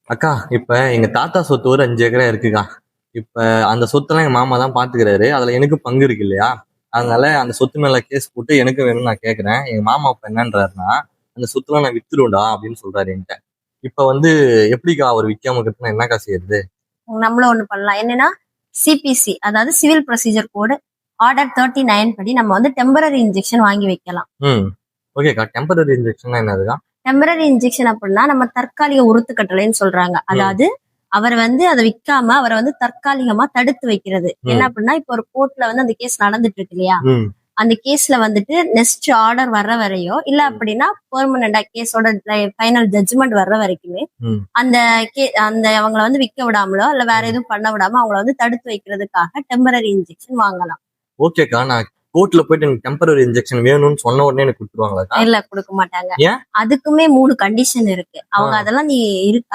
அக்கா, இப்ப எங்க தாத்தா சொத்து ஒரு 5 ஏக்கரா இருக்குக்கா. இப்ப அந்த சொத்தெல்லாம் எங்க மாமா தான் பாத்துக்கிறாரு. அதுல எனக்கு பங்கு இருக்கு இல்லையா? அதனால அந்த சொத்து மேல கேஸ் போட்டு எனக்கு வேணும்னு நான் கேக்குறேன். எங்க மாமா இப்ப என்னன்றாருன்னா, அந்த சொத்துலாம் நான் வித்துருவேன்டா அப்படின்னு சொல்றாரு என்கிட்ட. இப்ப எப்படிக்கா அவர் விக்காம இருக்கிறதுனா என்னக்கா செய்யறது? நம்மளும் ஒண்ணு பண்ணலாம். என்னன்னா சிபிசி, அதாவது சிவில் ப்ரொசீஜர் கோடு ஆர்டர் 39 படி நம்ம வந்து டெம்பரரி இன்ஜெக்ஷன் வாங்கி வைக்கலாம். ஓகேக்கா. டெம்பரரி இன்ஜெக்ஷன் என்னதுக்கா? டெம்பரரி இன்ஜெக்ஷன் அப்படின்னா நம்ம தற்காலிக உறுத்து கட்டளைன்னு சொல்றாங்க. அதாவது அவர் வந்து அதை விற்காம அவரை வந்து தற்காலிகமா தடுத்து வைக்கிறது. என்ன அப்படின்னா, இப்ப ஒரு கோர்ட்ல வந்து அந்த கேஸ் நடந்துட்டு இருக்கு இல்லையா? அந்த கேஸ்ல வந்துட்டு நெக்ஸ்ட் ஆர்டர் வர்ற வரையோ இல்ல அப்படின்னா பெர்மனண்டா கேஸோட ஃபைனல் ஜட்ஜ்மெண்ட் வர்ற வரைக்குமே அந்த அந்த அவங்கள வந்து விற்க விடாமலோ இல்ல வேற எதுவும் பண்ண விடாம அவங்கள வந்து தடுத்து வைக்கிறதுக்காக டெம்பரரி இன்ஜெக்ஷன் வாங்கலாம். ஓகேக்கா. நான் கோர்ட்ல போயிட்டு எனக்கு டெம்பரரி இன்ஜெக்ஷன் வேணும்னு சொன்ன உடனே எனக்கு கொடுத்துருவாங்களா? இல்ல, கொடுக்க மாட்டாங்க. ஏன்? அதுக்குமே 3 கண்டிஷன் இருக்கு. அவங்க அதெல்லாம்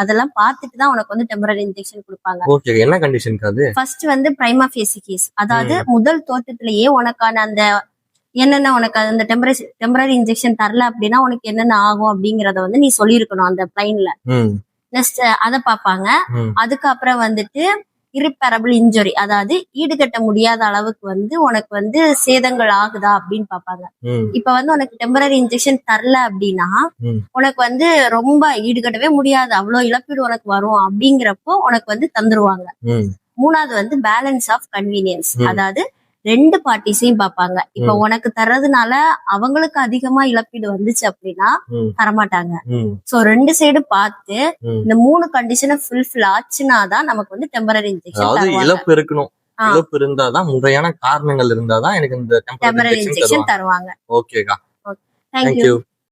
அதெல்லாம் பார்த்துட்டு தான் உனக்கு வந்து டெம்பரரி இன்ஜெக்ஷன் கொடுப்பாங்க. ஓகே, என்ன கண்டிஷனுக்கு அது? ஃபர்ஸ்ட் வந்து பிரைமா ஃபேசி கேஸ், அதாவது முதல் தோற்றத்திலேயே உனக்கான அந்த என்னென்ன உனக்கு அந்த டெம்பரரி இன்ஜெக்ஷன் தரல அப்படின்னா உனக்கு என்னென்ன ஆகும் அப்படிங்கறத வந்து நீ சொல்லியிருக்கணும் அந்த பிளைன்ல. நெக்ஸ்ட் அதை பார்ப்பாங்க. அதுக்கப்புறம் வந்துட்டு இரிப்பேரபிள் இன்ஜுரி, அதாவது ஈடுகட்ட முடியாத அளவுக்கு வந்து உனக்கு வந்து சேதங்கள் ஆகுதா அப்படின்னு பாப்பாங்க. இப்ப வந்து உனக்கு டெம்பரரி இன்ஜெக்ஷன் தரல அப்படின்னா உனக்கு வந்து ரொம்ப ஈடுகட்டவே முடியாது, அவ்வளவு இழப்பீடு உனக்கு வரும் அப்படிங்கிறப்போ உனக்கு வந்து தந்துருவாங்க. மூணாவது வந்து பேலன்ஸ் ஆஃப் கன்வீனியன்ஸ், அதாவது 2 பார்ட்டிஸையும் பார்ப்பாங்க. இப்ப உனக்கு தர்றதுனால அவங்களுக்கு அதிகமா இழப்பீடு வந்துச்சு அப்படின்னா தரமாட்டாங்க. சோ 2 சைடு பார்த்து இந்த 3 கண்டிஷனை ஃபுல்ஃபில் ஆச்சுனாதான் நமக்கு வந்து டெம்பரரி இன்ஜெக்ஷன். இழப்பு இருக்கணும், இழப்பு இருந்தாதான், முறையான காரணங்கள் இருந்தாதான் எனக்கு இந்த டெம்பரரி இன்ஜெக்ஷன் தருவாங்க. ஓகேக்கா. தேங்க்யூ.